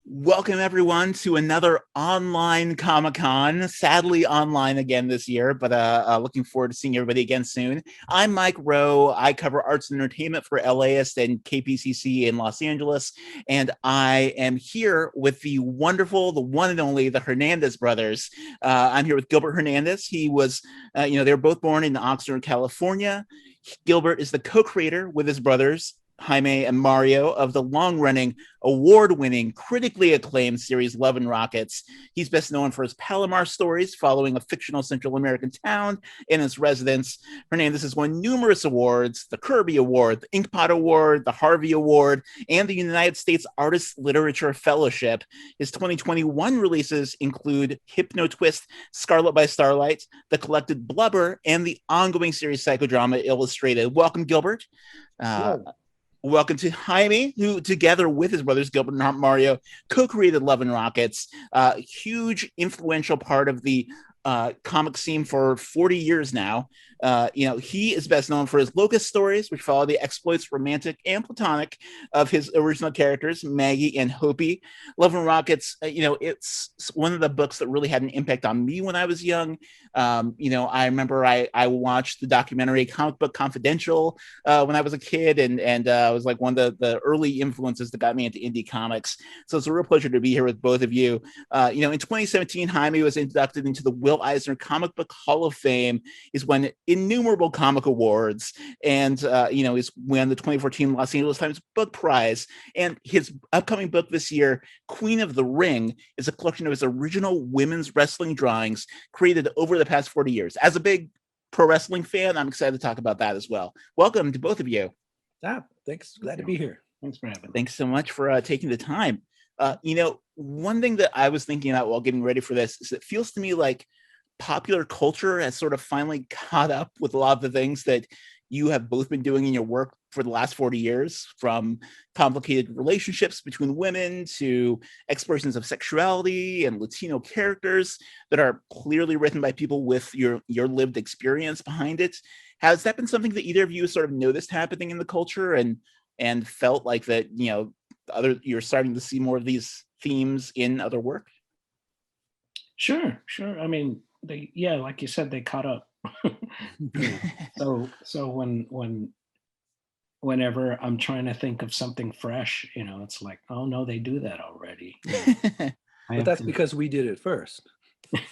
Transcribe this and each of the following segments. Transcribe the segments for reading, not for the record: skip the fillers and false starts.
Welcome everyone to another online Comic-Con. Sadly, online again this year, but looking forward to seeing everybody again soon. I'm Mike Rowe. I cover arts and entertainment for LAist and KPCC in Los Angeles, and I am here with the wonderful, the one and only, the Hernandez brothers. I'm here with Gilbert Hernandez. He was, they were both born in Oxnard, California. Gilbert is the co-creator with his brothers Jaime and Mario of the long-running, award-winning, critically acclaimed series Love and Rockets. He's best known for his Palomar stories following a fictional Central American town and its residents. Hernandez has won numerous awards: the Kirby Award, the Inkpot Award, the Harvey Award, and the United States Artists Literature Fellowship. His 2021 releases include Hypno Twist, Scarlet by Starlight, The Collected Blubber, and the ongoing series Psychodrama Illustrated. Welcome, Gilbert. Welcome to Jaime, who, together with his brothers Gilbert and Mario, co-created Love and Rockets. Huge, influential part of the comic scene for 40 years now. He is best known for his Locust stories, which follow the exploits, romantic and platonic, of his original characters, Maggie and Hopi. Love and Rockets, it's one of the books that really had an impact on me when I was young. I remember I watched the documentary Comic Book Confidential when I was a kid, and it was like one of the early influences that got me into indie comics. So it's a real pleasure to be here with both of you. In 2017, Jaime was inducted into the Will Eisner Comic Book Hall of Fame. He's won innumerable comic awards, and he's won the 2014 Los Angeles Times Book Prize. And his upcoming book this year, Queen of the Ring, is a collection of his original women's wrestling drawings created over the past 40 years. As a big pro wrestling fan, I'm excited to talk about that as well. Welcome to both of you. Thanks. Glad to be here. Thanks for having me. Thanks so much for taking the time. One thing that I was thinking about while getting ready for this is it feels to me like popular culture has sort of finally caught up with a lot of the things that you have both been doing in your work for the last 40 years, from complicated relationships between women to explorations of sexuality and Latino characters that are clearly written by people with your lived experience behind it. Has that been something that either of you sort of noticed happening in the culture and felt like that, you're starting to see more of these themes in other work? Sure. I mean, like you said, they caught up. so whenever I'm trying to think of something fresh, it's like, oh no, they do that already. But that's because we did it first.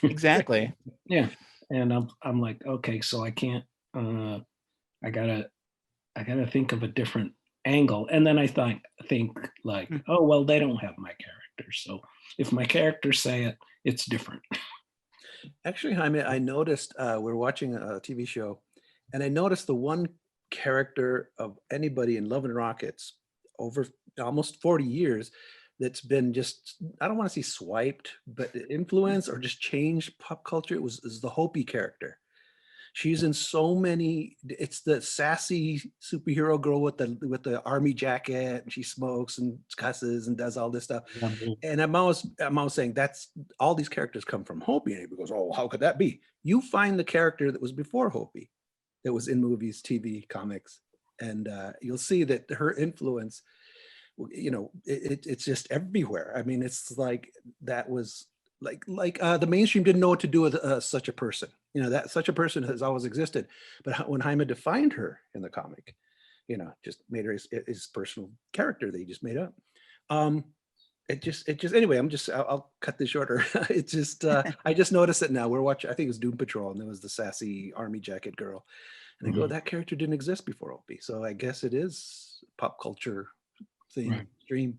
Exactly. Yeah. And I'm like, okay, so I can't. I gotta think of a different angle, and then I think like, oh well, they don't have my character, so if my characters say it, it's different. Actually, Jaime, I noticed we're watching a TV show, and I noticed the one character of anybody in Love and Rockets over almost 40 years that's been just, I don't want to say swiped, but influenced or just changed pop culture. Is the Hopi character. She's in so many. It's the sassy superhero girl with the army jacket, and she smokes and cusses and does all this stuff. And I'm always saying that's all these characters come from Hopi. And he goes, oh, how could that be? You find the character that was before Hopi, that was in movies, TV, comics, and you'll see that her influence, it's just everywhere. I mean, it's like that was like the mainstream didn't know what to do with such a person. That such a person has always existed, but when Jaime defined her in the comic, just made her his personal character that he just made up. It just anyway. I'll cut this shorter. It's just I just noticed it now. We're watching. I think it was Doom Patrol, and there was the sassy army jacket girl, and I go, that character didn't exist before Opie. So I guess it is pop culture thing, dream.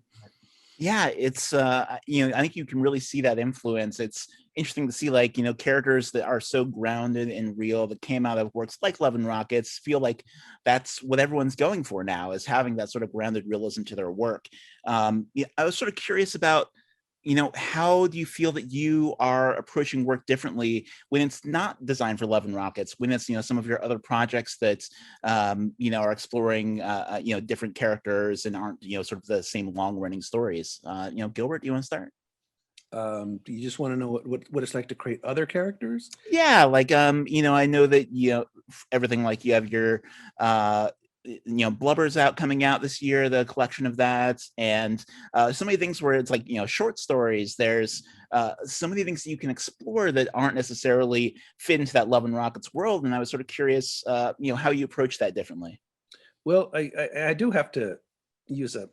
Yeah, it's I think you can really see that influence. It's interesting to see, like, characters that are so grounded and real that came out of works like Love and Rockets feel like that's what everyone's going for now, is having that sort of grounded realism to their work. I was sort of curious about, how do you feel that you are approaching work differently when it's not designed for Love and Rockets, when it's, some of your other projects that, are exploring, different characters and aren't, sort of the same long running stories? Gilbert, do you want to start? Do you just want to know what it's like to create other characters? Yeah, like, I know that, everything, like, you have your Blubber's coming out this year, the collection of that, and so many things where it's like short stories. There's so many things that you can explore that aren't necessarily fit into that Love and Rockets world, and I was sort of curious, how you approach that differently. Well, I do have to use a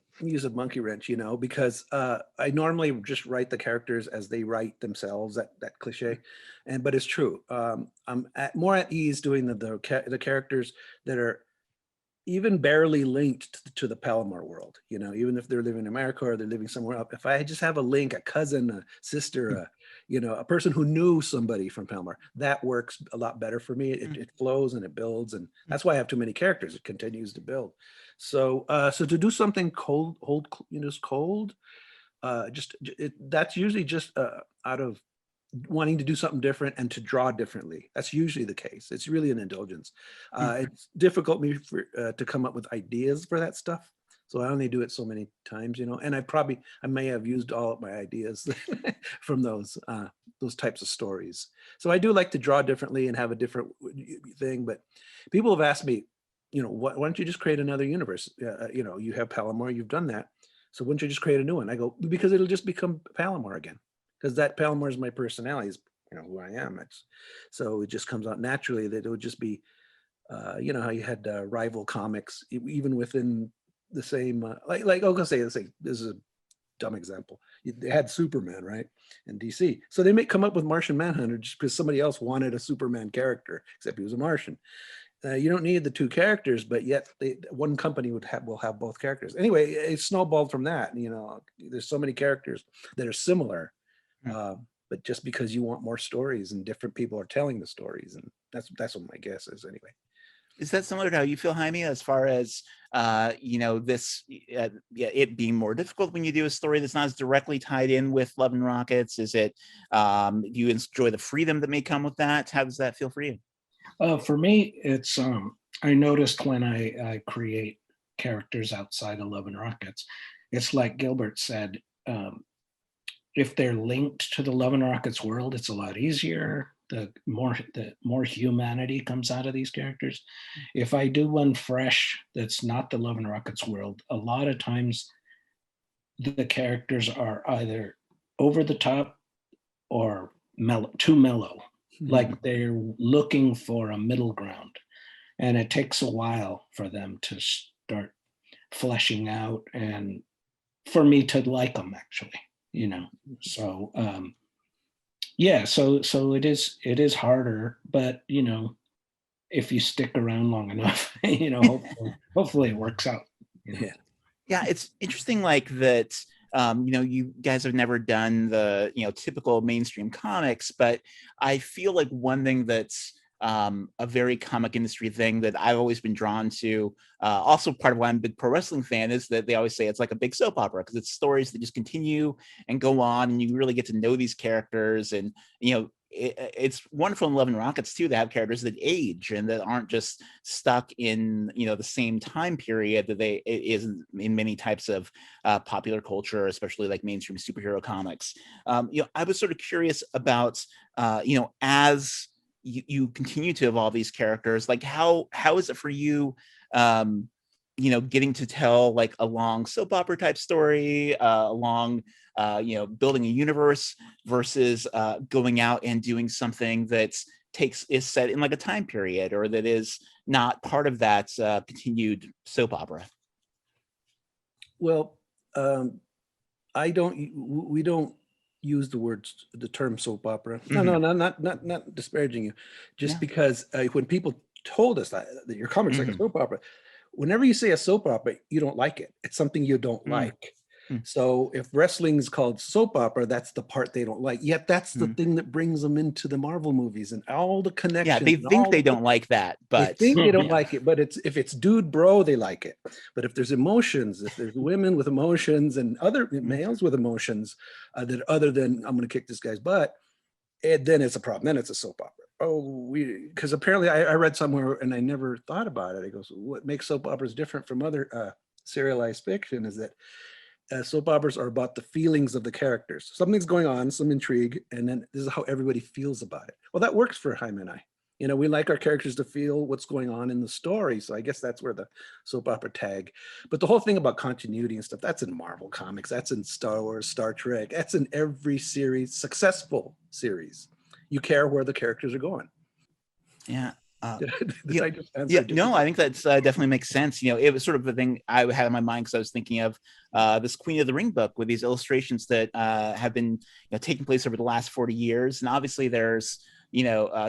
monkey wrench, because I normally just write the characters as they write themselves. That cliche, but it's true. I'm more at ease doing the characters that are even barely linked to the Palomar world. Even if they're living in America or they're living somewhere else. If I just have a link, a cousin, a sister, a person who knew somebody from Palomar, that works a lot better for me. It flows and it builds, and that's why I have too many characters. It continues to build. So to do something cold, that's usually just out of wanting to do something different and to draw differently. That's usually the case. It's really an indulgence. It's difficult to come up with ideas for that stuff. So I only do it so many times, and I may have used all of my ideas from those types of stories. So I do like to draw differently and have a different thing. But people have asked me, why don't you just create another universe? You have Palomar, you've done that. So why don't you just create a new one? I go, because it'll just become Palomar again. Because that Palomar is my personality, is who I am. So it just comes out naturally that it would just be, how you had rival comics, even within the same, I'm gonna say, this is a dumb example. They had Superman, right, in DC. So they may come up with Martian Manhunter just because somebody else wanted a Superman character, except he was a Martian. You don't need the two characters, but yet one company will have both characters. Anyway, it snowballed from that. There's so many characters that are similar. But just because you want more stories and different people are telling the stories, and that's what my guess is anyway. Is that similar to how you feel, Jaime, as far as this it being more difficult when you do a story that's not as directly tied in with Love and Rockets? Is it do you enjoy the freedom that may come with that? How does that feel for you? For me, it's I noticed when I create characters outside of Love and Rockets, it's like Gilbert said. If they're linked to the Love and Rockets world, it's a lot easier. The more humanity comes out of these characters. If I do one fresh that's not the Love and Rockets world, a lot of times the characters are either over the top or too mellow. Like they're looking for a middle ground, and it takes a while for them to start fleshing out, and for me to like them, actually. So so it is harder, but if you stick around long enough, hopefully it works out. Yeah, it's interesting, like that. You guys have never done the typical mainstream comics, but I feel like one thing that's a very comic industry thing that I've always been drawn to. Also, part of why I'm a big pro wrestling fan is that they always say it's like a big soap opera, because it's stories that just continue and go on, and you really get to know these characters. And it's wonderful in Love and Rockets too to have characters that age and that aren't just stuck in the same time period that it is in many types of popular culture, especially like mainstream superhero comics. I was sort of curious about as you continue to evolve these characters, like how is it for you getting to tell like a long soap opera type story, along building a universe versus going out and doing something that's is set in like a time period, or that is not part of that continued soap opera? Well, we don't use the term soap opera. No, not disparaging you. Just because when people told us that your comic's like a soap opera, whenever you say a soap opera, you don't like it. It's something you don't like. So if wrestling is called soap opera, that's the part they don't like. Yet that's the thing that brings them into the Marvel movies and all the connections. Yeah, they think they don't like that, but they think they don't like it. But if it's dude bro, they like it. But if there's emotions, if there's women with emotions and other males with emotions, that other than I'm going to kick this guy's butt, then it's a problem. Then it's a soap opera. Because apparently I read somewhere and I never thought about it. It goes, what makes soap operas different from other serialized fiction is that soap operas are about the feelings of the characters. Something's going on, some intrigue, and then this is how everybody feels about it. Well, that works for Jaime and I. You know, we like our characters to feel what's going on in the story. So I guess that's where the soap opera tag. But the whole thing about continuity and stuff, that's in Marvel Comics, that's in Star Wars, Star Trek, that's in every series, successful series. You care where the characters are going. Yeah. Did I just answer? Yeah, no, I think that's definitely makes sense. It was sort of the thing I had in my mind because I was thinking of this Queen of the Ring book with these illustrations that have been taking place over the last 40 years. And obviously there's,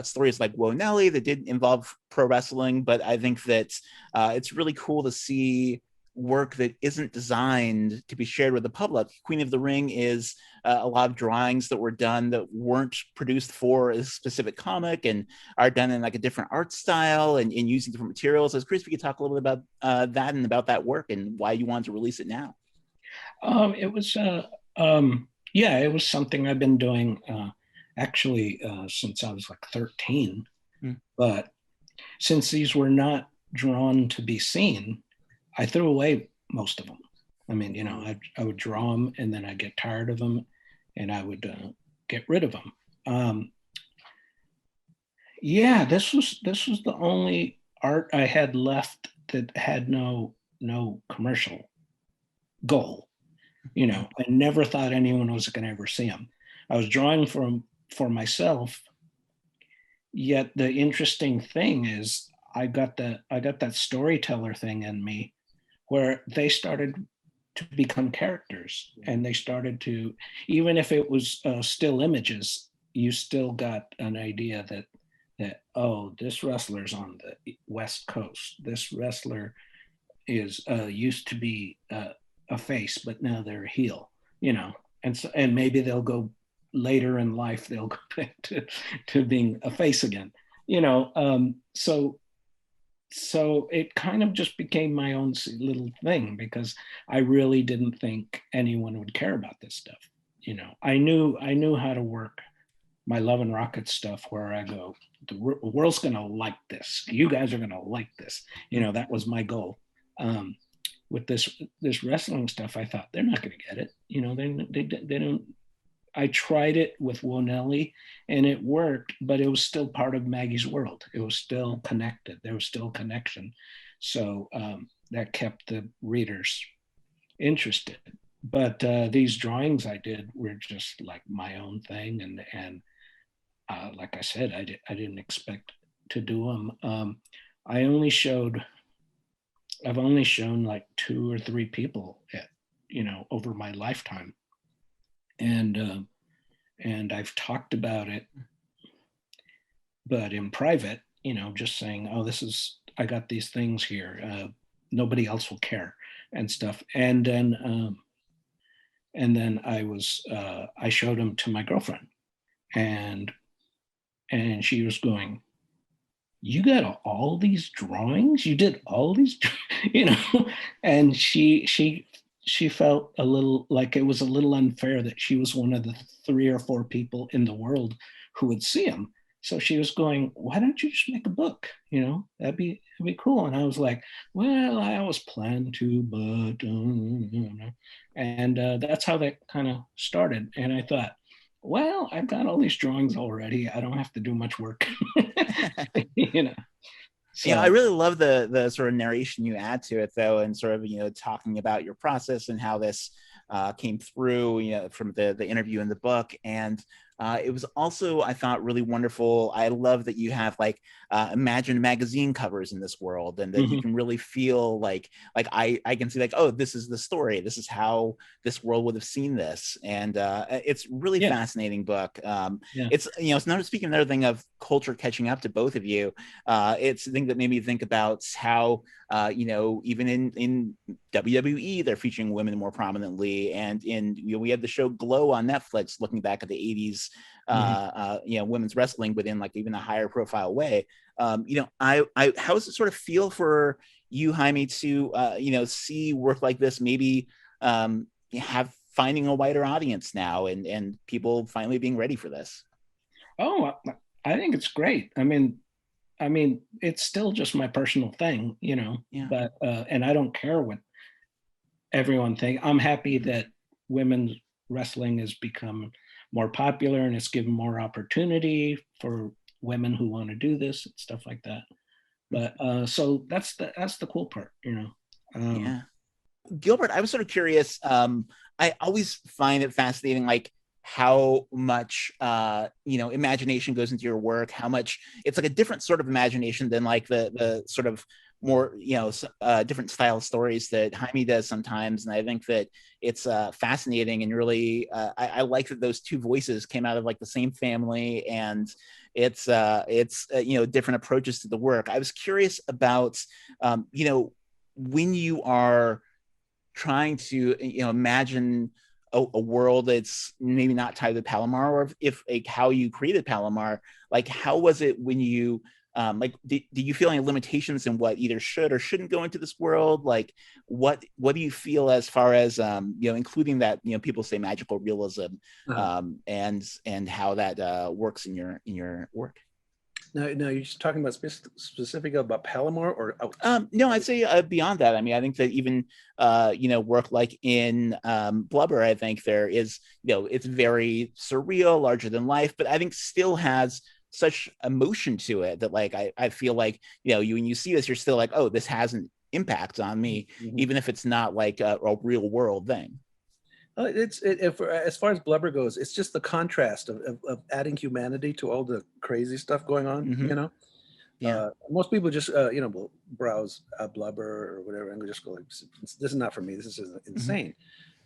stories like Whoa Nelly that did involve pro wrestling, but I think that it's really cool to see work that isn't designed to be shared with the public. Queen of the Ring is a lot of drawings that were done that weren't produced for a specific comic and are done in like a different art style and using different materials. I was curious if you could talk a little bit about that and about that work and why you wanted to release it now. It was, it was something I've been doing actually since I was like 13. But since these were not drawn to be seen, I threw away most of them. I mean, I would draw them and then I'd get tired of them and I would get rid of them. This was the only art I had left that had no commercial goal. I never thought anyone was going to ever see them. I was drawing for myself. Yet the interesting thing is I got that storyteller thing in me where they started to become characters and they started to, even if it was still images, you still got an idea that, oh, this wrestler's on the West Coast. This wrestler is used to be a face, but now they're a heel, and maybe they'll go later in life, they'll go back to being a face again, so it kind of just became my own little thing because I really didn't think anyone would care about this stuff. I knew how to work my Love and Rockets stuff where I go, the world's going to like this. You guys are going to like this. That was my goal. With this wrestling stuff, I thought they're not going to get it. They don't. I tried it with Wonelli and it worked, but it was still part of Maggie's world. It was still connected. There was still connection. So that kept the readers interested. But these drawings I did were just like my own thing. And like I said, I didn't expect to do them. I've only shown like 2 or 3 people over my lifetime. And I've talked about it, but in private, just saying, oh, I got these things here. Nobody else will care and stuff. And then I showed them to my girlfriend and she was going, you got all these drawings? You did all these, and she felt a little like it was a little unfair that she was one of the 3 or 4 people in the world who would see them. So she was going, why don't you just make a book? That'd be cool. And I was like, well, I always planned to, but, and that's how that kind of started. And I thought, well, I've got all these drawings already. I don't have to do much work, So, I really love the sort of narration you add to it, though, and sort of talking about your process and how this came through, from the interview in the book. And it was also, I thought, really wonderful. I love that you have like imagined magazine covers in this world, and that you can really feel like I can see like, oh, this is the story. This is how this world would have seen this, and it's really fascinating book. It's it's not speaking another thing of culture catching up to both of you. It's the thing that made me think about how even in WWE they're featuring women more prominently, and we had the show Glow on Netflix looking back at the 80s women's wrestling, but in like even a higher profile way. How does it sort of feel for you, Jaime, to see work like this maybe finding a wider audience now and people finally being ready for this? Oh, I think it's great. I mean, it's still just my personal thing, but and I don't care what everyone thinks. I'm happy that women's wrestling has become more popular and it's given more opportunity for women who want to do this and stuff like that. But so that's the cool part, you know. Yeah. Gilbert, I was sort of curious. I always find it fascinating, like how much imagination goes into your work. How much it's like a different sort of imagination than like the sort of more different style stories that Jaime does sometimes. And I think that it's fascinating and really I like that those two voices came out of like the same family, and it's different approaches to the work. I was curious about when you are trying to imagine a world that's maybe not tied to Palomar, or if like how you created Palomar, like how was it when you do you feel any limitations in what either should or shouldn't go into this world? Like what do you feel as far as including that people say magical realism, and how that works in your work? No, you're just talking about specific about Palomar or out? No, I'd say beyond that. I mean, I think that even work like in Blubber, I think there is it's very surreal, larger than life, but I think still has such emotion to it that like I feel like when you see this, you're still like, oh, this has an impact on me, even if it's not like a real world thing. As far as Blubber goes, it's just the contrast of adding humanity to all the crazy stuff going on. Yeah. Most people just will browse Blubber or whatever and just go like, this is not for me, this is insane.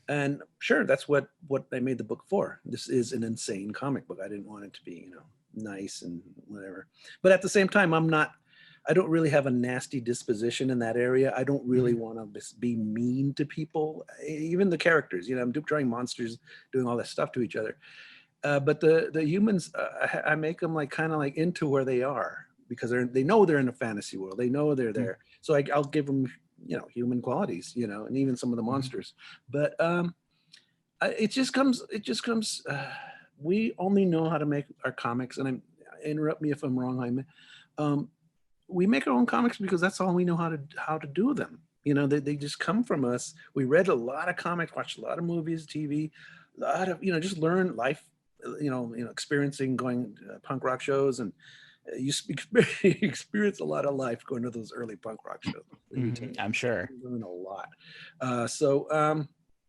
And sure, that's what I made the book for. This is an insane comic book. I didn't want it to be nice and whatever, but at the same time, I don't really have a nasty disposition in that area. I don't really want to be mean to people, even the characters. I'm drawing monsters doing all that stuff to each other. But the humans, I make them like kind of like into where they are, because they know they're in a fantasy world. They know they're there. So I'll give them human qualities, and even some of the monsters. But it just comes. We only know how to make our comics, and interrupt me if I'm wrong, Jaime. We make our own comics because that's all we know how to do them. They just come from us. We read a lot of comics, watched a lot of movies, TV, a lot of just learn life, experiencing going to punk rock shows, and you experience a lot of life going to those early punk rock shows. I'm sure. You learn a lot.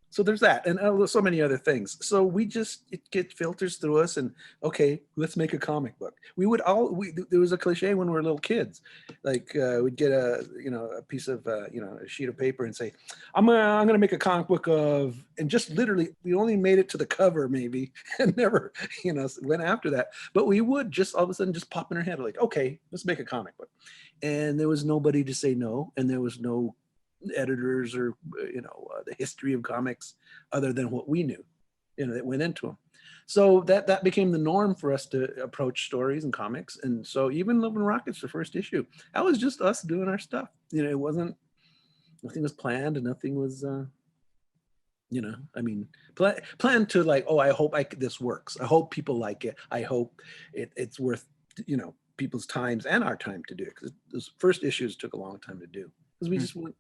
So there's that, and so many other things. So it filters through us, and okay, let's make a comic book. There was a cliche when we were little kids, like we'd get a piece of a sheet of paper and say, I'm gonna make a comic book of, and just literally we only made it to the cover maybe, and never went after that. But we would just all of a sudden just pop in our head like, okay, let's make a comic book, and there was nobody to say no, and there was no editors or the history of comics other than what we knew that went into them. So that became the norm for us to approach stories and comics. And so even Love and Rockets, the first issue, that was just us doing our stuff. It wasn't, nothing was planned, and nothing was planned to like, oh, I hope this works, I hope people like it, I hope it's worth people's times and our time to do it, because those first issues took a long time to do, because we just went,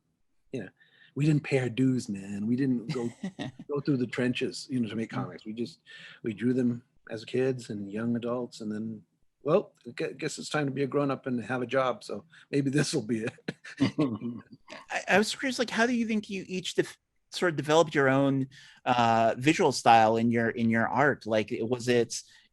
we didn't pay our dues, man. We didn't go through the trenches, to make comics. We drew them as kids and young adults, and then, well, I guess it's time to be a grown up and have a job. So maybe this will be it. I was curious, like, how do you think you each sort of developed your own visual style in your art? Like, do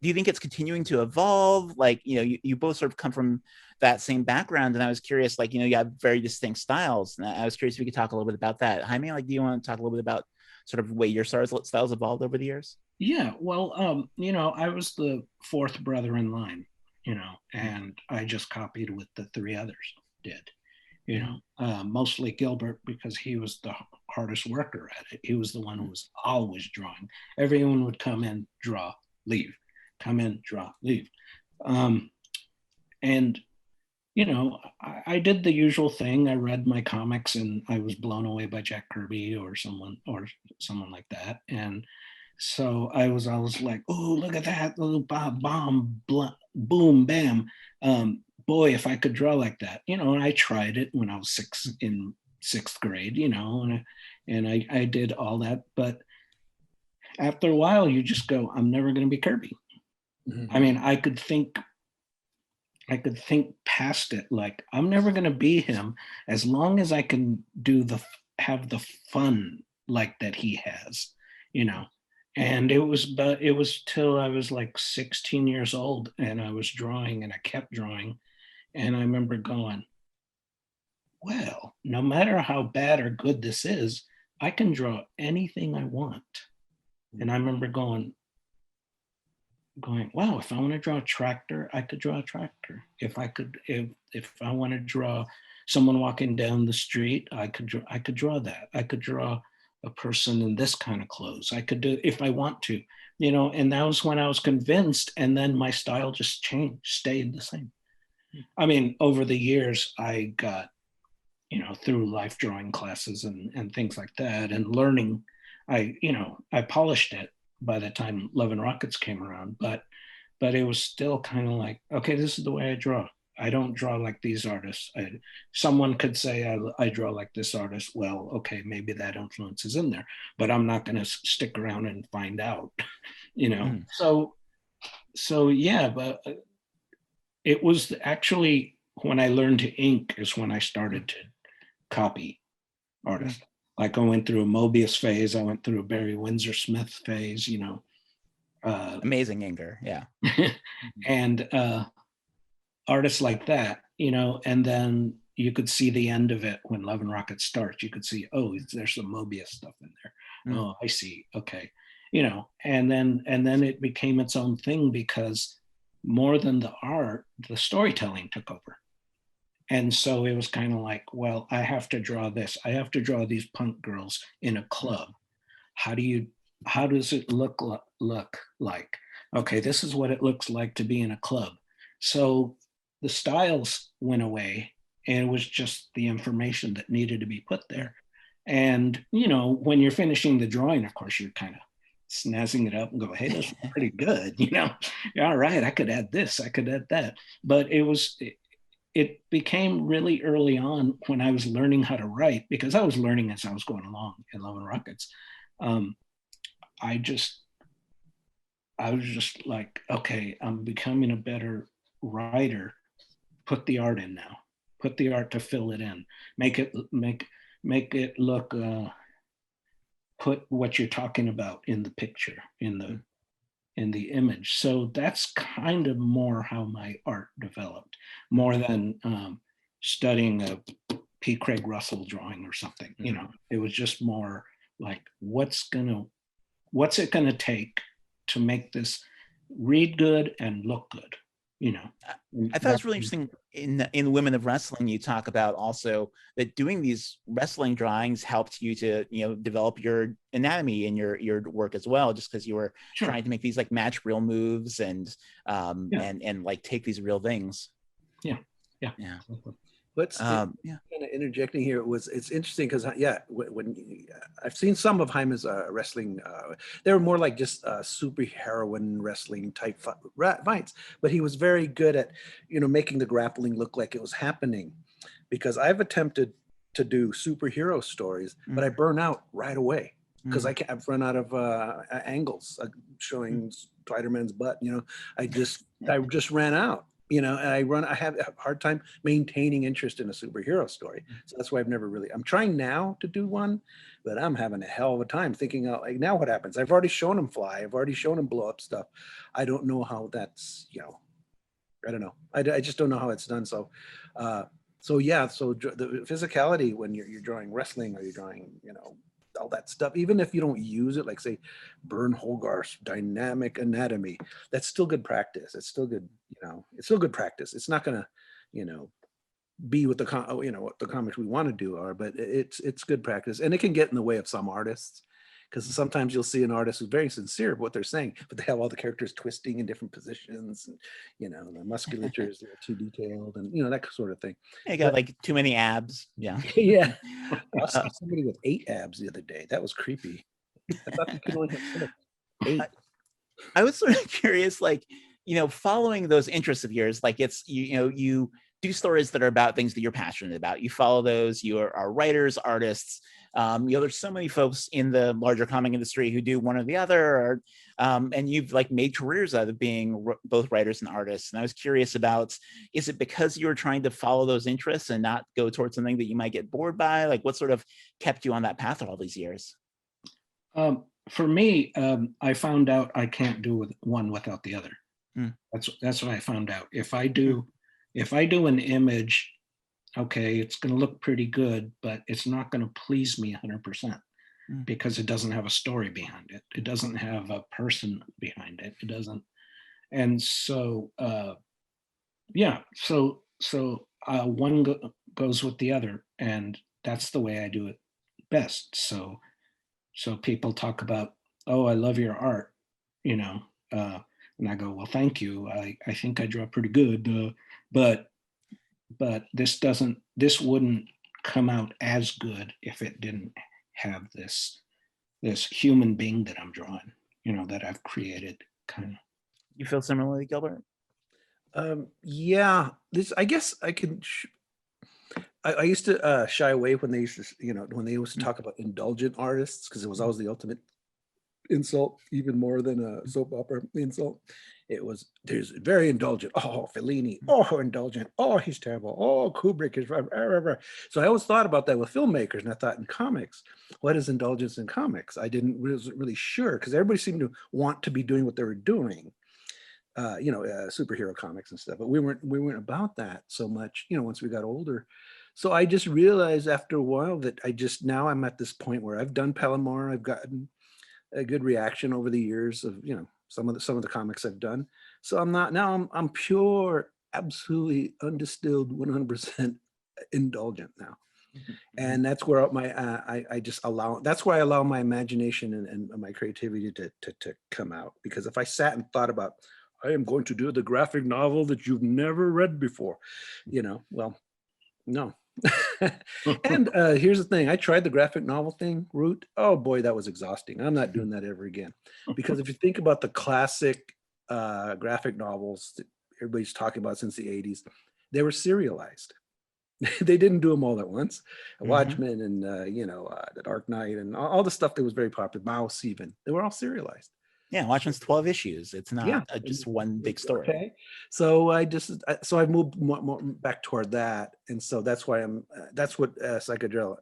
you think it's continuing to evolve? Like, you both sort of come from that same background, and I was curious, like, you have very distinct styles, and I was curious if you could talk a little bit about that. Jaime, like, do you want to talk a little bit about sort of the way your styles evolved over the years? Yeah, well, I was the fourth brother in line, and I just copied what the three others did. Mostly Gilbert, because he was the hardest worker at it. He was the one who was always drawing. Everyone would come in, draw, leave, come in, draw, leave. And I did the usual thing. I read my comics and I was blown away by Jack Kirby or someone like that. And so I was always like, oh, look at that little bomb, boom, bam. Boy, if I could draw like that, and I tried it when I was in sixth grade, and I did all that. But after a while, you just go, I'm never going to be Kirby. I mean, I could think I could think past it. Like, I'm never going to be him as long as I can have the fun like that he has, you know. And it was till I was like 16 years old, and I was drawing, and I kept drawing. And I remember going, well, no matter how bad or good this is, I can draw anything I want. And I remember going, wow, if I want to draw a tractor, I could draw a tractor. If I want to draw someone walking down the street, I could draw that. I could draw a person in this kind of clothes. I could do, if I want to, you know. And that was when I was convinced, and then my style just changed, stayed the same. I mean, over the years, I got, you know, through life drawing classes and things like that, and learning, I polished it by the time Love and Rockets came around, but it was still kind of like, okay, this is the way I draw. I don't draw like these artists. Someone could say I draw like this artist. Well, okay, maybe that influence is in there, but I'm not going to stick around and find out, you know. Mm. So yeah, but it was actually when I learned to ink is when I started to copy artists. Like I went through a Mobius phase, I went through a Barry Windsor Smith phase, you know. Amazing inker, yeah. And artists like that, you know, and then you could see the end of it when Love and Rockets starts. You could see, oh, there's some Mobius stuff in there. Oh, I see. Okay. You know, and then it became its own thing because more than the art, the storytelling took over. And so it was kind of like, well, I have to draw this. I have to draw these punk girls in a club. How does it look like? Okay, this is what it looks like to be in a club. So the styles went away, and it was just the information that needed to be put there. And, you know, when you're finishing the drawing, of course, you're kind of snazzing it up and go, hey, that's pretty good. You know, all right, I could add this, I could add that. But it became really early on when I was learning how to write, because I was learning as I was going along in Love and Rockets. I was just like, okay, I'm becoming a better writer. Put the art in now. Put the art to fill it in. Make it look. Put what you're talking about in the picture, in the image. So that's kind of more how my art developed, more than studying a P. Craig Russell drawing or something. You know, it was just more like, what's it gonna take to make this read good and look good? You know, I thought it was really interesting in Women of Wrestling. You talk about also that doing these wrestling drawings helped you to, you know, develop your anatomy in your work as well, just because you were trying to make these like match real moves and like take these real things. Yeah. What's kind of interjecting here it's interesting because when I've seen some of Jaime's wrestling, they were more like just super heroine wrestling type fights, but he was very good at, you know, making the grappling look like it was happening. Because I've attempted to do superhero stories, but I burn out right away because I've run out of angles showing Spider-Man's butt. You know, I just ran out. You know, and I have a hard time maintaining interest in a superhero story. So that's why I'm trying now to do one, but I'm having a hell of a time thinking out like, now what happens? I've already shown him fly. I've already shown him blow up stuff. I don't know how that's, you know, I don't know. I just don't know how it's done. So, the physicality when you're drawing wrestling or you're drawing, you know, all that stuff, even if you don't use it, like say Bern Hogarth's dynamic anatomy, that's still good practice. It's still good, you know, it's still good practice. It's not gonna, you know, be what what the comics we want to do are, but it's good practice, and it can get in the way of some artists. Because sometimes you'll see an artist who's very sincere of what they're saying, but they have all the characters twisting in different positions, and you know, the musculature is too detailed, and you know, that sort of thing. You got like too many abs. Yeah. Yeah. I saw somebody with 8 abs the other day. That was creepy. I thought you could only have 8. I was sort of curious, like, you know, following those interests of yours, like it's, you know, you do stories that are about things that you're passionate about. You follow those, you are writers, artists. There's so many folks in the larger comic industry who do one or the other, or, and you've like made careers out of being both writers and artists. And I was curious about, is it because you were trying to follow those interests and not go towards something that you might get bored by? Like, what sort of kept you on that path all these years? For me, I found out I can't do one without the other. Mm. That's what I found out. If I do an image, okay, it's going to look pretty good, but it's not going to please me 100% because it doesn't have a story behind it. It doesn't have a person behind it. It doesn't. And so, one goes with the other, and that's the way I do it best. So people talk about, oh, I love your art, and I go, well, thank you. I think I draw pretty good, but this wouldn't come out as good if it didn't have this human being that I'm drawing, that I've created, kind of. You feel similarly, Gilbert? Yeah, I guess I can. I used to shy away when they used to, when they used to talk about indulgent artists, because it was always the ultimate insult, even more than a soap opera insult. There's very indulgent. Oh, Fellini. Oh, indulgent. Oh, he's terrible. Oh, Kubrick is. So I always thought about that with filmmakers, and I thought in comics, what is indulgence in comics? I wasn't really sure, because everybody seemed to want to be doing what they were doing. Superhero comics and stuff, but we weren't about that so much, once we got older. So I just realized after a while that now I'm at this point where I've done Palomar. I've gotten a good reaction over the years of, some of the comics I've done. So I'm pure, absolutely undistilled, 100% indulgent now. And that's where that's where I allow my imagination and my creativity to come out. Because if I sat and thought about, I am going to do the graphic novel that you've never read before, well, no. And here's the thing. I tried the graphic novel thing route. Oh boy, that was exhausting. I'm not doing that ever again. Because if you think about the classic graphic novels that everybody's talking about since the 80s, they were serialized. They didn't do them all at once. Watchmen and the Dark Knight and all the stuff that was very popular, Mouse even, they were all serialized. Yeah, Watchmen's 12 issues. It's not just one big story. Okay, so I've moved more back toward that, and so that's why that's what Psychodrama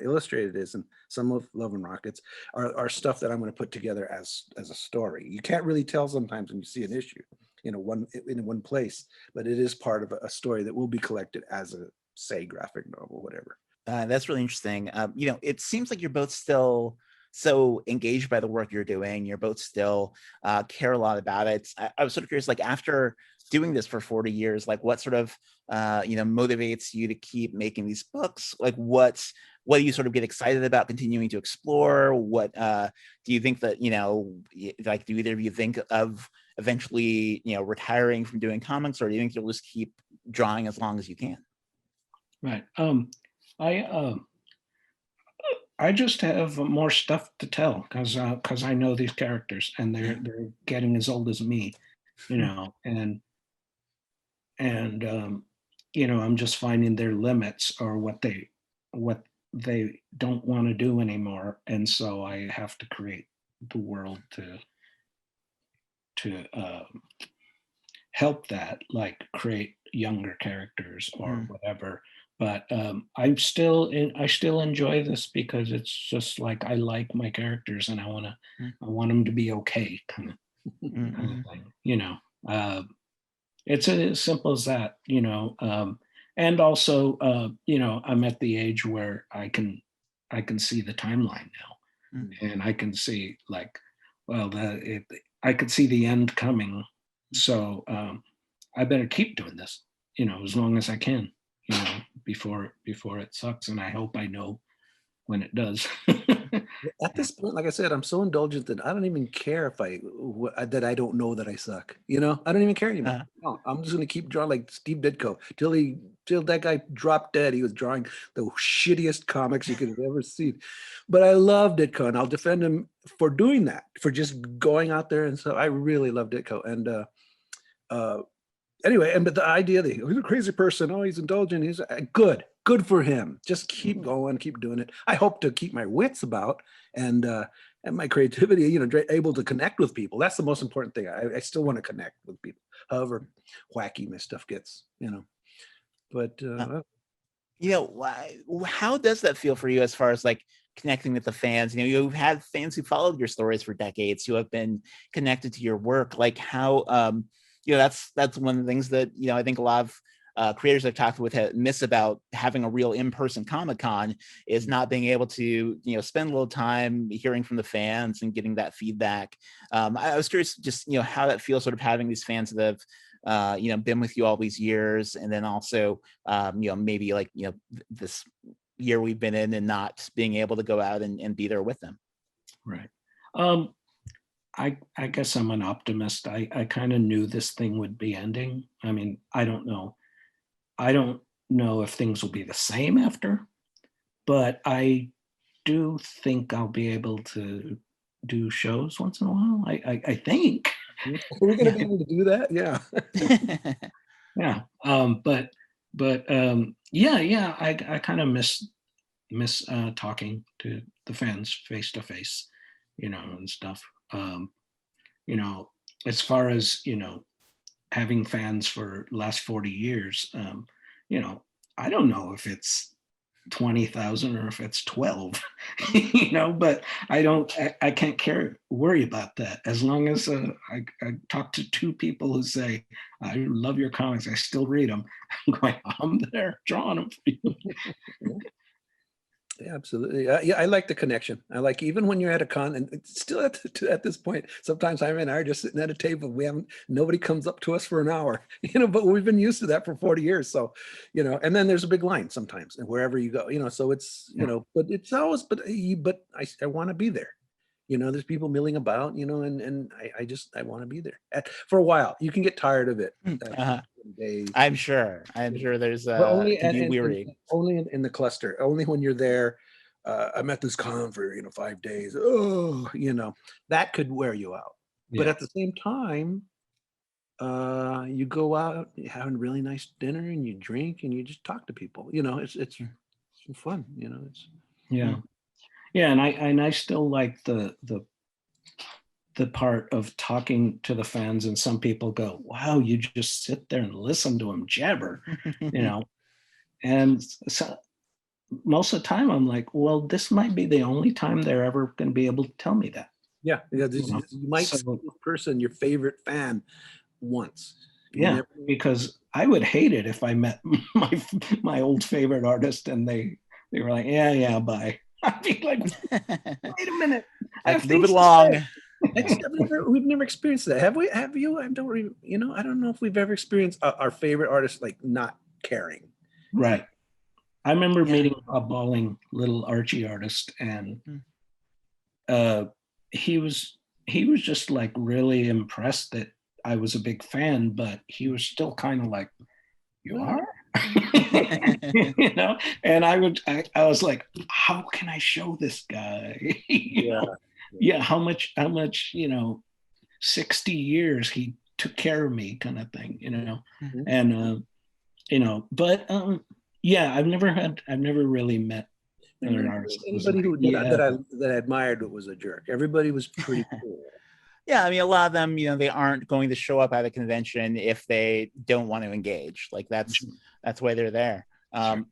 Illustrated is, and some of Love and Rockets are stuff that I'm going to put together as a story. You can't really tell sometimes when you see an issue in one place, but it is part of a story that will be collected as a, say, graphic novel, whatever. That's really interesting. It seems like you're both still so engaged by the work you're doing. You're both still care a lot about it. I was sort of curious, like, after doing this for 40 years, like, what sort of motivates you to keep making these books? Like, what do you sort of get excited about continuing to explore? What do you think that, like, do either of you think of eventually, retiring from doing comics, or do you think you'll just keep drawing as long as you can? Right. I just have more stuff to tell because I know these characters, and they're getting as old as me, and I'm just finding their limits, or what they don't want to do anymore, and so I have to create the world to help that, like create younger characters or whatever. But I still enjoy this because it's just like, I like my characters, and I want them to be okay, kind of thing. It's as simple as that, and also, I'm at the age where I can see the timeline now, and I can see, like, well, I could see the end coming, so I better keep doing this, as long as I can, before it sucks, and I hope I know when it does. At this point, like I said, I'm so indulgent that I don't even care if that I don't know that I suck. I don't even care anymore. No, I'm just gonna keep drawing like Steve Ditko till that guy dropped dead. He was drawing the shittiest comics you could have ever seen. But I love Ditko, and I'll defend him for doing that, for just going out there. And so I really love Ditko. And anyway, but the idea that he's a crazy person, oh, he's indulgent, he's good for him. Just keep going, keep doing it. I hope to keep my wits about and my creativity, able to connect with people. That's the most important thing. I still want to connect with people, however wacky my stuff gets, But how does that feel for you as far as like connecting with the fans? You've had fans who followed your stories for decades, who have been connected to your work. Like how, that's one of the things that, I think a lot of creators I've talked with miss about having a real in-person Comic-Con is not being able to, spend a little time hearing from the fans and getting that feedback. I was curious just, how that feels sort of having these fans that have been with you all these years, and then also maybe like this year we've been in and not being able to go out and be there with them. Right. I guess I'm an optimist. I kind of knew this thing would be ending. I mean, I don't know if things will be the same after, but I do think I'll be able to do shows once in a while. I think. Are we going to be able to do that? Yeah. Yeah. I kind of miss talking to the fans face to face, and stuff. As far as, having fans for last 40 years, I don't know if it's 20,000 or if it's 12, but I can't worry about that. As long as I talk to two people who say, I love your comics, I still read them. I'm there drawing them for you. Yeah, absolutely. Yeah, I like the connection. I like, even when you're at a con, and it's still at this point, sometimes Jaime and I are just sitting at a table. Nobody comes up to us for an hour, but we've been used to that for 40 years. So, and then there's a big line sometimes, and wherever you go, so it's, but it's always, but I want to be there. There's people milling about, and I want to be there for a while. You can get tired of it. Days. I'm sure there's only can be weary. Only in the cluster. Only when you're there. I'm at this con for 5 days. Oh, that could wear you out. Yeah. But at the same time, you go out, you have a really nice dinner, and you drink, and you just talk to people. It's fun. It's yeah, and I still like the part of talking to the fans, and some people go, wow, you just sit there and listen to them jabber, and so most of the time I'm like, well, this might be the only time they're ever going to be able to tell me that. Yeah, you might see this person, your favorite fan, once. Because I would hate it if I met my old favorite artist and they were like, yeah, bye. I'd be like, wait a minute, move it along. We've never experienced that, have we? Have you? I don't know if we've ever experienced our favorite artist like not caring. Right. I remember meeting a bawling little Archie artist, and he was just like really impressed that I was a big fan, but he was still kind of like, you are? And I was like, how can I show this guy? How much 60 years he took care of me, kind of thing, and but I've never really met another artist. Anybody that I admired was a jerk. Everybody was pretty cool. Yeah, I mean, a lot of them, they aren't going to show up at a convention if they don't want to engage. Like that's why they're there. Sure.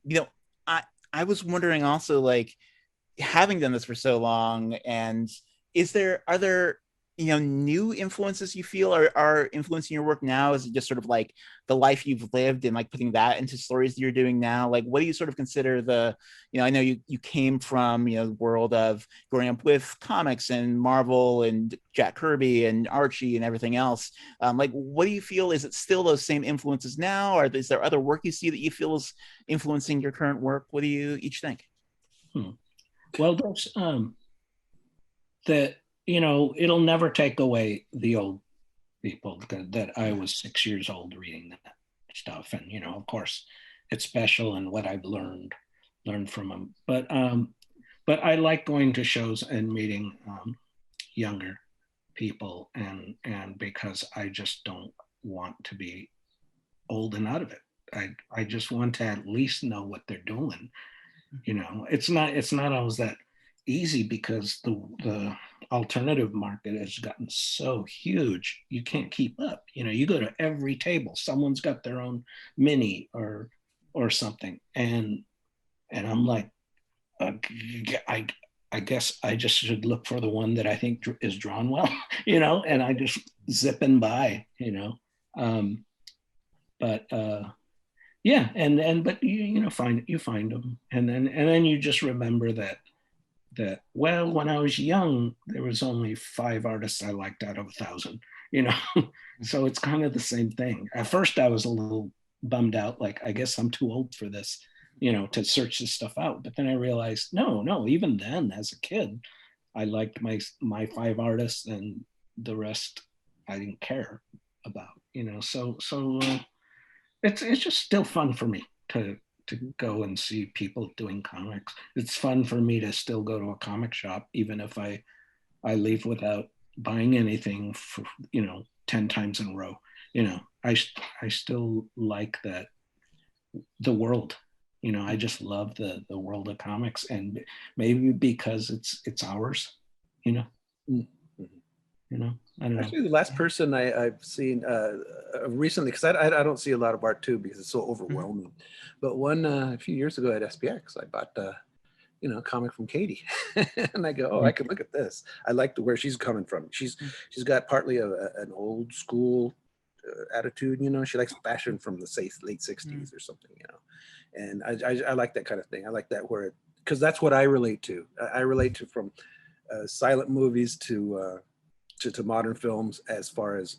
I was wondering also, like, having done this for so long, and are there new influences you feel are influencing your work now? Is it just sort of like the life you've lived and like putting that into stories that you're doing now? Like, what do you sort of consider I know you came from, the world of growing up with comics and Marvel and Jack Kirby and Archie and everything else. Like, what do you feel? Is it still those same influences now? Or is there other work you see that you feel is influencing your current work? What do you each think? Well, there's that, it'll never take away the old people that I was 6 years old reading that stuff. And, of course it's special and what I've learned from them. But I like going to shows and meeting younger people, and because I just don't want to be old and out of it. I just want to at least know what they're doing. You know, it's not always that easy because the alternative market has gotten so huge, you can't keep up. You know, you go to every table, someone's got their own mini or something, and I'm like, I I guess I just should look for the one that I think is drawn well, you know, and I just zipping by, you know. Um, but yeah, and but you know find them, and then you just remember that well, when I was young there was only 5 artists I liked out of 1,000, you know. So it's kind of the same thing. At first I was a little bummed out, like I guess I'm too old for this, you know, to search this stuff out. But then I realized no, even then as a kid I liked my 5 artists, and the rest I didn't care about, you know. So it's just still fun for me to go and see people doing comics. It's fun for me to still go to a comic shop, even if I leave without buying anything for, you know, 10 times in a row. You know, I still like that, the world. You know, I just love the world of comics, and maybe because it's ours. You know, Mm-hmm. you know. I don't know. Actually, the last person I've seen recently, because I don't see a lot of art too because it's so overwhelming. But one a few years ago at SPX, I bought you know, a comic from Katie, and I go, oh, I could look at this. I like where she's coming from. She's got partly an old school attitude, you know. She likes fashion from the late '60s or something, you know. And I like that kind of thing. I like that where, because that's what I relate to. I relate to from silent movies to modern films, as far as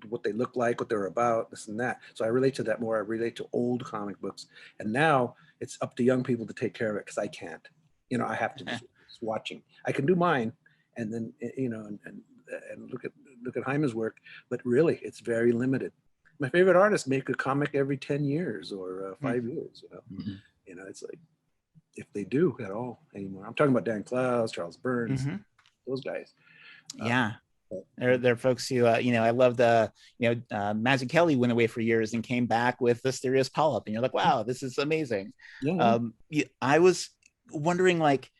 what they look like, what they're about, this and that. So I relate to that more. I relate to old comic books. And now it's up to young people to take care of it because I can't. You know, I have to just watching. I can do mine, and then you know, and look at Jaime's work, but really it's very limited. My favorite artists make a comic every 10 years or 5 years. You know, you know, it's like, if they do at all anymore. I'm talking about Dan Clowes, Charles Burns, those guys. Yeah. They're folks who, you know, I love the, you know, Mazzy Kelly went away for years and came back with the Mysterious Polyp, and you're like, wow, this is amazing. Yeah. I was wondering, like,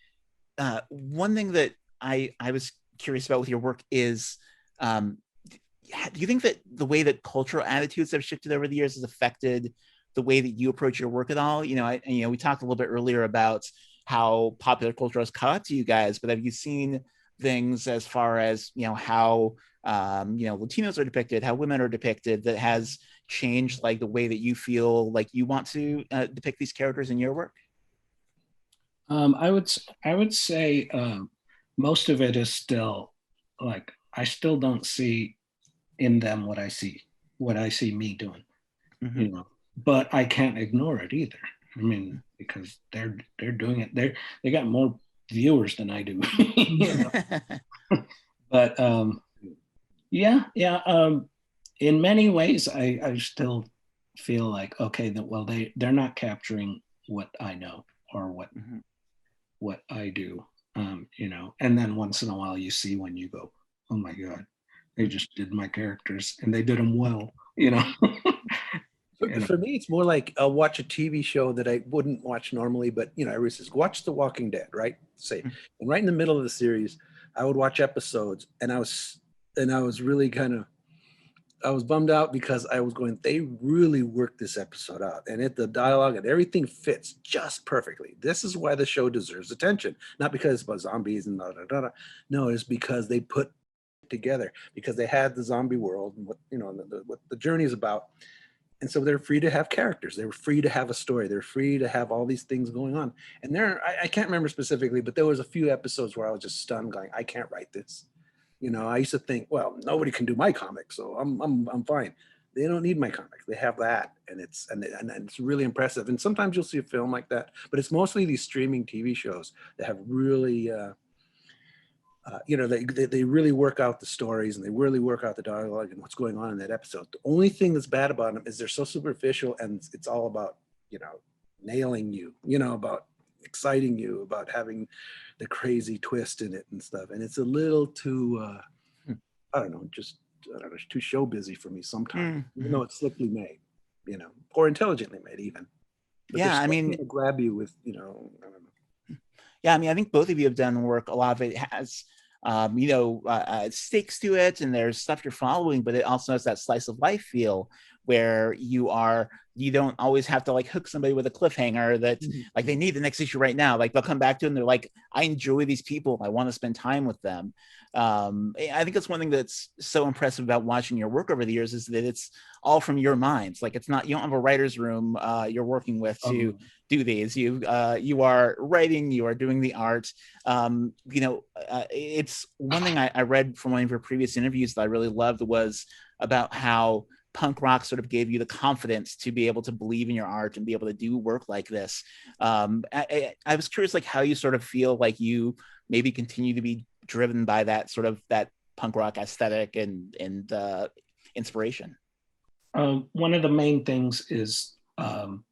one thing that I was curious about with your work is, do you think that the way that cultural attitudes have shifted over the years has affected the way that you approach your work at all? You know, you know, we talked a little bit earlier about how popular culture has caught up to you guys, but have you seen things as far as, you know, how you know, Latinos are depicted, how women are depicted, that has changed like the way that you feel like you want to depict these characters in your work? I would say most of it is still like, I still don't see in them what I see me doing, you know. But I can't ignore it either. I mean, because they're doing it. They got more viewers than I do, you know. But yeah. In many ways, I still feel like, okay, that well, they're not capturing what I know or what I do, you know. And then once in a while, you see when you go, oh my God, they just did my characters and they did them well, you know. For me, it's more like I'll watch a TV show that I wouldn't watch normally, but you know, everybody says watch The Walking Dead, right? Say, and right in the middle of the series, I would watch episodes, and I was really kind of, I was bummed out because I was going, they really worked this episode out, and the dialogue and everything fits just perfectly. This is why the show deserves attention, not because it's about zombies and da da da da. No, it's because they put it together, because they had the zombie world and what, you know, what the journey is about. And so they're free to have characters. They were free to have a story. They're free to have all these things going on. And I can't remember specifically, but there was a few episodes where I was just stunned, going, I can't write this. You know, I used to think, well, nobody can do my comic, so I'm fine. They don't need my comic. They have that, and it's really impressive. And sometimes you'll see a film like that, but it's mostly these streaming TV shows that have really you know, they really work out the stories, and they really work out the dialogue and what's going on in that episode. The only thing that's bad about them is they're so superficial, and it's all about, you know, nailing you, you know, about exciting you, about having the crazy twist in it and stuff. And it's a little too, I don't know, too show busy for me sometimes, even though it's slickly made. or intelligently made even. But Yeah, there's I something mean, to grab you with, I don't know. yeah, I mean, I think both of you have done work. A lot of it has, stakes to it, and there's stuff you're following, but it also has that slice of life feel where you don't always have to like hook somebody with a cliffhanger that like they need the next issue right now. Like they'll come back to it and they're like, I enjoy these people. I want to spend time with them. I think that's one thing that's so impressive about watching your work over the years is that it's all from your minds. Like it's not, you don't have a writer's room you're working with to do these. You are writing, you are doing the art. It's one thing I read from one of your previous interviews that I really loved was about how punk rock sort of gave you the confidence to be able to believe in your art and be able to do work like this. I was curious, like how you sort of feel like you maybe continue to be driven by that sort of that punk rock aesthetic and inspiration. One of the main things is punk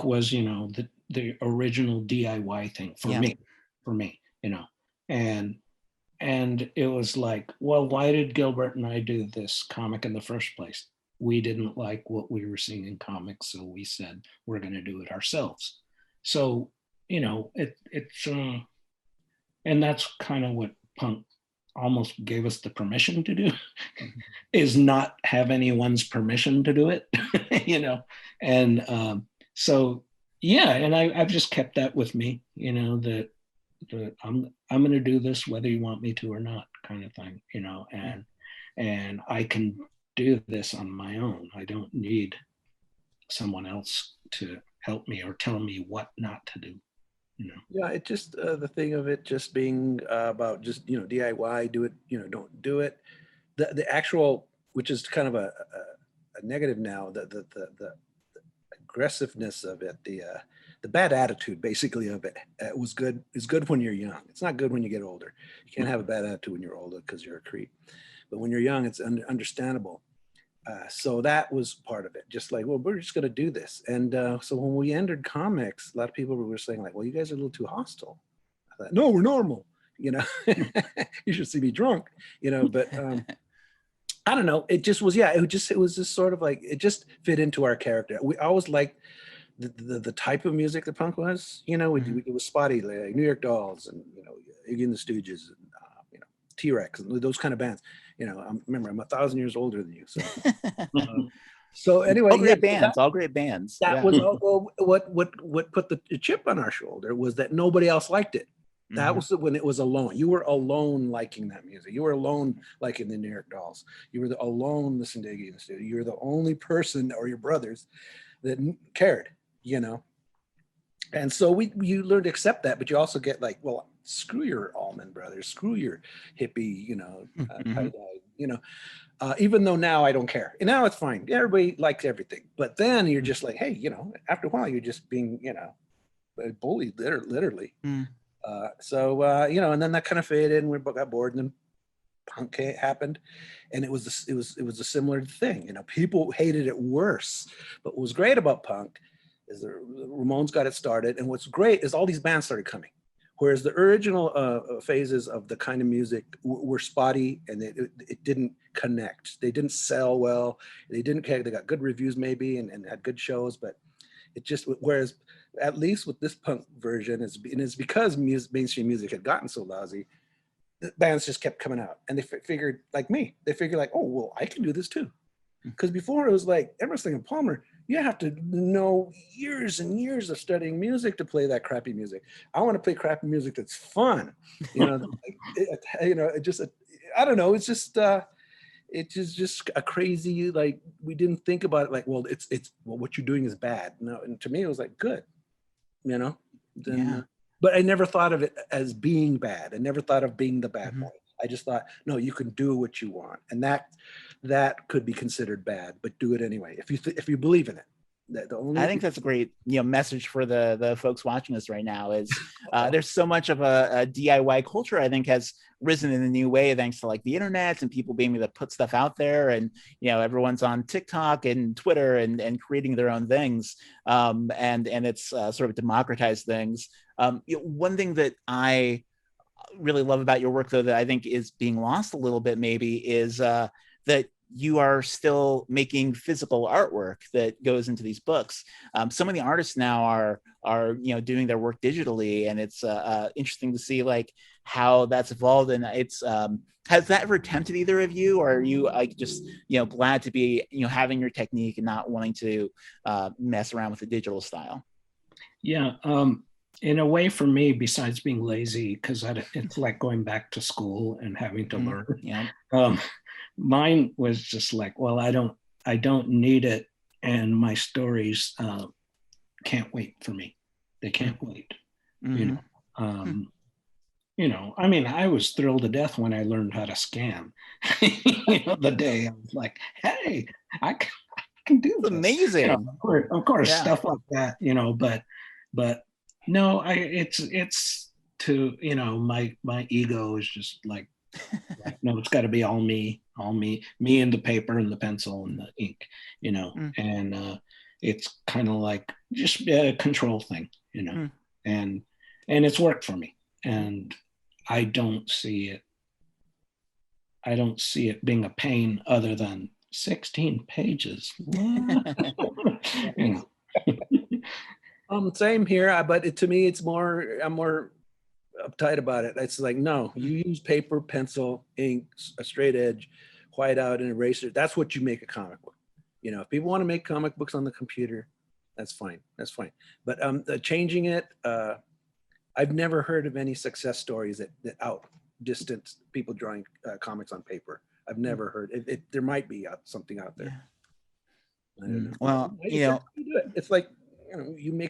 was, the original DIY thing for me, and it was like, well, why did Gilbert and I do this comic in the first place? We didn't like what we were seeing in comics, so we said we're going to do it ourselves. So, it's and that's kind of what punk almost gave us the permission to do, is not have anyone's permission to do it, and so yeah, and I've just kept that with me, that I'm going to do this whether you want me to or not, kind of thing, and I can do this on my own. I don't need someone else to help me or tell me what not to do. Yeah, it just the thing of it just being about just DIY, do it, don't do it. The actual, which is kind of a negative now, the aggressiveness of it, the bad attitude basically of it was good. Is good when you're young. It's not good when you get older. You can't have a bad attitude when you're older because you're a creep. But when you're young, it's understandable. So that was part of it. Just like, well, we're just going to do this. And so when we entered comics, a lot of people were saying like, well, you guys are a little too hostile. I thought, no, we're normal. You should see me drunk. But I don't know. It just was, yeah. It was just sort of like it just fit into our character. We always liked the type of music that punk was. It was spotty, like New York Dolls and Iggy and the Stooges and T-Rex and those kind of bands. Remember, I'm 1,000 years older than you. So anyway, all great bands. That was what put the chip on our shoulder was that nobody else liked it. That was when it was alone. You were alone liking that music. You were alone liking the New York Dolls. You were alone listening to Iggy in the studio. You were the only person, or your brothers, that cared. And so you learn to accept that, but you also get like, well, screw your Allman Brothers, screw your hippie, even though now I don't care. And now it's fine. Everybody likes everything. But then you're just like, hey, after a while, you're just being, bullied, literally. And then that kind of faded and we got bored, and then punk happened. And it was a similar thing. People hated it worse. But what was great about punk is the Ramones got it started. And what's great is all these bands started coming. Whereas the original phases of the kind of music were spotty and it didn't connect. They didn't sell well. They didn't care. They got good reviews maybe and had good shows, but it just, whereas at least with this punk version, it's because mainstream music had gotten so lousy, the bands just kept coming out. And they figured, like me, oh, well, I can do this too. Because before it was like Emerson and Palmer, you have to know years and years of studying music to play that crappy music. I want to play crappy music that's fun. I don't know. It's just a crazy, like, we didn't think about it like, well, it's what you're doing is bad. No, and to me, it was like, good, but I never thought of it as being bad. I never thought of being the bad boy. I just thought, no, you can do what you want. And that could be considered bad, but do it anyway. If you believe in it. I think that's a great message for the folks watching us right now is there's so much of a DIY culture, I think, has risen in a new way thanks to like the internet and people being able to put stuff out there, and everyone's on TikTok and Twitter and creating their own things, and it's sort of democratized things. One thing that I really love about your work, though, that I think is being lost a little bit maybe is that you are still making physical artwork that goes into these books. So many artists now are doing their work digitally, and it's interesting to see like how that's evolved. And it's has that ever tempted either of you, or are you like just glad to be having your technique and not wanting to mess around with the digital style? Yeah. In a way, for me, besides being lazy, because it's like going back to school and having to learn. Yeah. Mine was just like, well, I don't need it, and my stories can't wait for me. They can't wait. Mm-hmm. I mean, I was thrilled to death when I learned how to scan. The day I was like, hey, I can do It's this. amazing. Of course, Yeah. stuff like that, but no, it's to, my ego is just like no, it's got to be all me and the paper and the pencil and the ink, and it's kind of like just a control thing, and it's worked for me, and I don't see it being a pain other than 16 pages. Same here, but to me, I'm more uptight about it. It's like, no, you use paper, pencil, ink, a straight edge, white out, and eraser. That's what you make a comic book. If people want to make comic books on the computer, that's fine. That's fine. But changing it, I've never heard of any success stories that outdistance people drawing comics on paper. I've never heard it. There might be something out there. I don't know. Well, you do it. It's like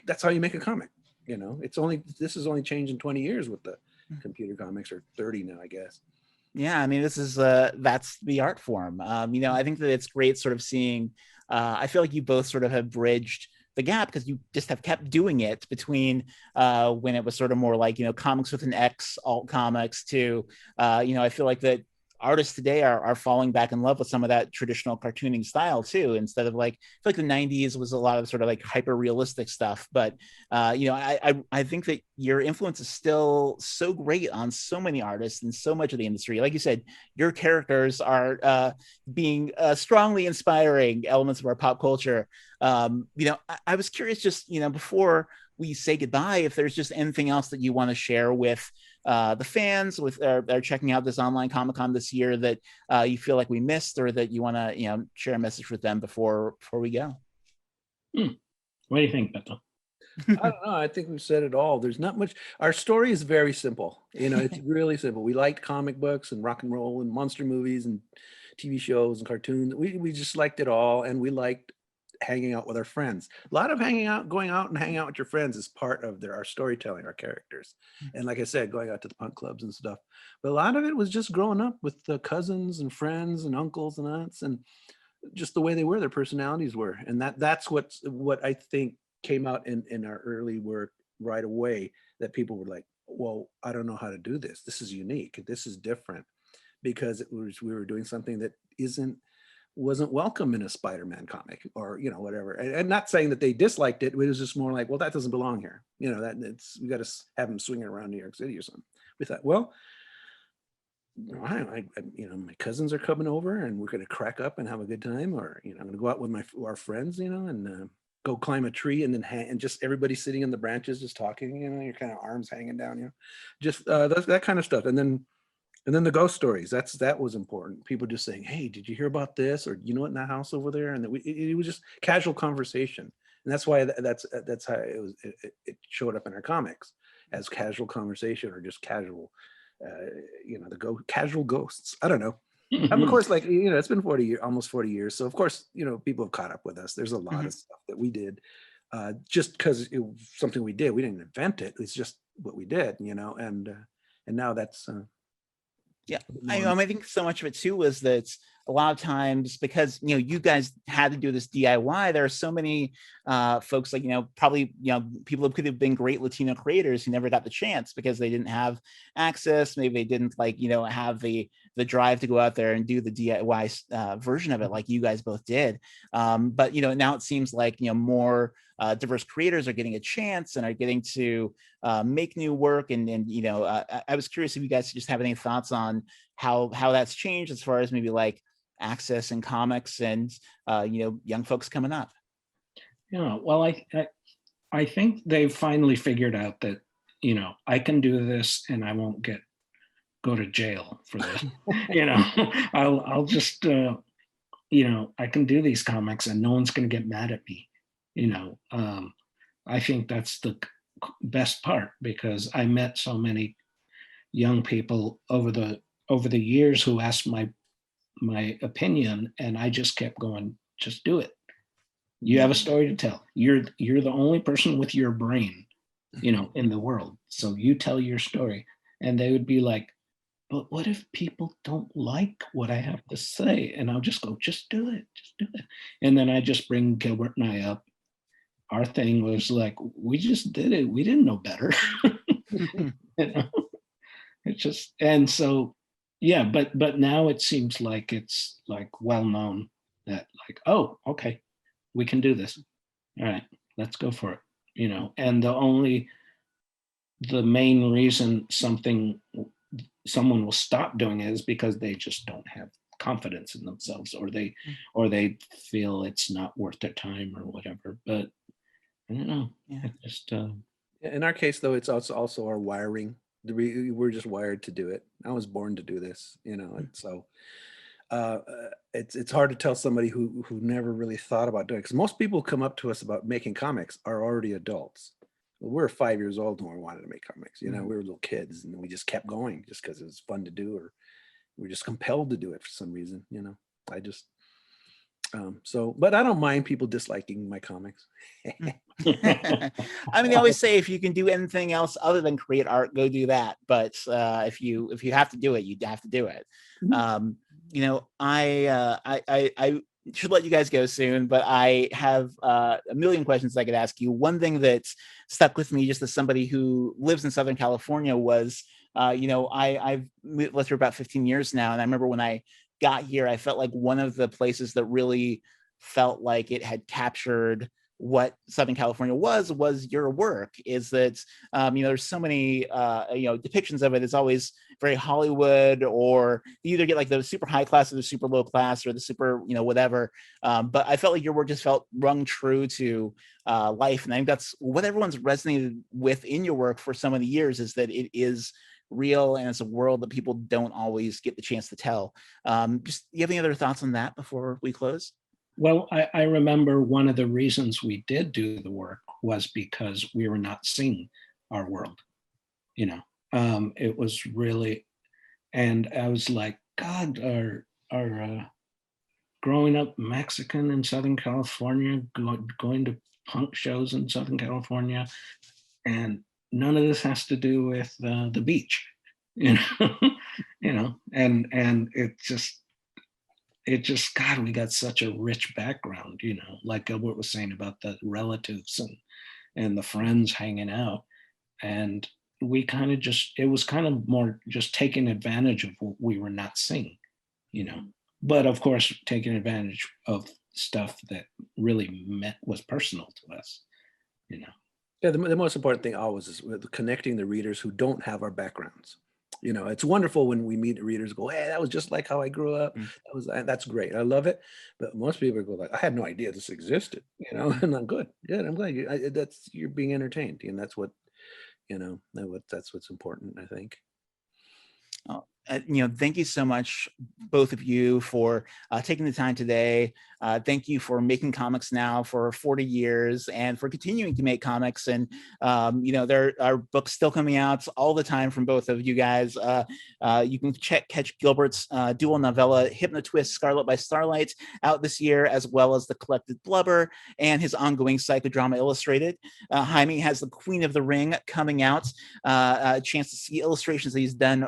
that's how you make a comic. This is only changed in 20 years with the computer comics, or 30 now, I guess. Yeah, I mean, this is that's the art form. I think that it's great sort of seeing. I feel like you both sort of have bridged the gap because you just have kept doing it between when it was sort of more like comics with an X, alt comics, to I feel like that artists today are falling back in love with some of that traditional cartooning style too, instead of like, I feel like the 90s was a lot of sort of like hyper realistic stuff. But I think that your influence is still so great on so many artists and so much of the industry. Like you said, your characters are being strongly inspiring elements of our pop culture. I was curious, just before we say goodbye, if there's just anything else that you want to share with the fans with are checking out this online Comic-Con this year that you feel like we missed, or that you want to share a message with them before we go. What do you think, Beto? I don't know. I think we've said it all. There's not much. Our story is very simple. It's really simple. We liked comic books and rock and roll and monster movies and TV shows and cartoons. We just liked it all, and we liked hanging out with our friends. A lot of going out and hanging out with your friends is part of our storytelling, our characters. And like I said, going out to the punk clubs and stuff. But a lot of it was just growing up with the cousins and friends and uncles and aunts, and just the way they were, their personalities were. And that's what I think came out in our early work right away, that people were like, well, I don't know how to do this. This is unique. This is different, because we were doing something that wasn't welcome in a Spider-Man comic, or whatever. And not saying that they disliked it. It was just more like, well, that doesn't belong here. We got to have them swinging around New York City or something. We thought, well, my cousins are coming over, and we're going to crack up and have a good time, or I'm going to go out with our friends, and go climb a tree, and then and just everybody sitting in the branches just talking, your kind of arms hanging down, just that kind of stuff. And then the ghost stories, that was important. People just saying, hey, did you hear about this? Or what, in that house over there? And it was just casual conversation. And that's why that's how it showed up in our comics, as casual conversation, or just casual, casual ghosts. I don't know. Of course, like, it's been almost 40 years. So of course, people have caught up with us. There's a lot of stuff that we did just because it was something we did. We didn't invent it. It's just what we did, and now that's, yeah, I think so much of it too was that a lot of times, because you guys had to do this DIY, there are so many folks, like probably people who could have been great Latino creators who never got the chance because they didn't have access. Maybe they didn't have the drive to go out there and do the DIY version of it like you guys both did. But now it seems like more diverse creators are getting a chance and are getting to make new work. And I was curious if you guys just have any thoughts on how that's changed, as far as maybe like access in comics and young folks coming up? Yeah, well, I think they've finally figured out that, I can do this and I won't go to jail for this. I'll just, I can do these comics and no one's going to get mad at me. I think that's the best part, because I met so many young people over the years who asked my opinion, and I just kept going, just do it. You have a story to tell. You're the only person with your brain, in the world. So you tell your story. And they would be like, but what if people don't like what I have to say? And I'll just go, just do it. Just do it. And then I just bring Gilbert and I up. Our thing was like, we just did it. We didn't know better. It's just, and so, yeah, but now it seems like it's like well known that like, oh, okay, we can do this. All right, let's go for it. And the main reason someone will stop doing it is because they just don't have confidence in themselves, or they feel it's not worth their time or whatever. But I don't know. Yeah. It just In our case, though, it's also our wiring. We're just wired to do it. I was born to do this, and so it's hard to tell somebody who never really thought about doing it, because most people who come up to us about making comics are already adults. We're 5 years old when we wanted to make comics. We were little kids, and we just kept going just because it was fun to do, or we're just compelled to do it for some reason. I just but I don't mind people disliking my comics. I mean, they always say if you can do anything else other than create art, go do that. But if you have to do it, you have to do it. I should let you guys go soon, but I have a million questions I could ask you. One thing that stuck with me, just as somebody who lives in Southern California, was I've lived for about 15 years now, and I remember when I got here, I felt like one of the places that really felt like it had captured what Southern California was your work. Is that there's so many depictions of it. It's always very Hollywood, or you either get like the super high class or the super low class, or the super whatever. But I felt like your work just felt rung true to life, and I think that's what everyone's resonated with in your work for so many years, is that it is real and it's a world that people don't always get the chance to tell. Just, do you have any other thoughts on that before we close? Well, I remember one of the reasons we did do the work was because we were not seeing our world. It was really, and I was like, God, our growing up Mexican in Southern California, going to punk shows in Southern California, and none of this has to do with the beach, and it just, God, we got such a rich background, like Gilbert was saying about the relatives and the friends hanging out. And we kind of it was kind of more just taking advantage of what we were not seeing, but of course, taking advantage of stuff that really was personal to us, Yeah, the most important thing always is with connecting the readers who don't have our backgrounds. It's wonderful when we meet readers go, hey, that was just like how I grew up. That's great. I love it. But most people go like, I had no idea this existed, and I'm good. I'm glad you're being entertained. And that's what, that's what's important, I think. Thank you so much, both of you, for taking the time today. Thank you for making comics now for 40 years and for continuing to make comics. And, there are books still coming out all the time from both of you guys. You can catch Gilbert's dual novella, Hypnotwist Scarlet by Starlight, out this year, as well as The Collected Blubber and his ongoing psychodrama Illustrated. Jaime has The Queen of the Ring coming out, a chance to see illustrations that he's done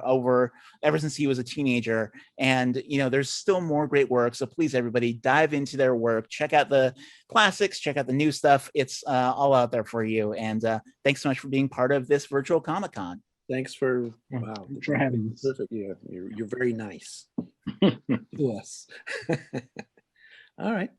ever since he was a teenager. And, there's still more great work. So please, everybody, dive into their work. Check out the classics, check out the new stuff. It's all out there for you. And thanks so much for being part of this virtual Comic-Con. Thanks for having us. Perfect. Yeah, you're very nice. Yes. All right.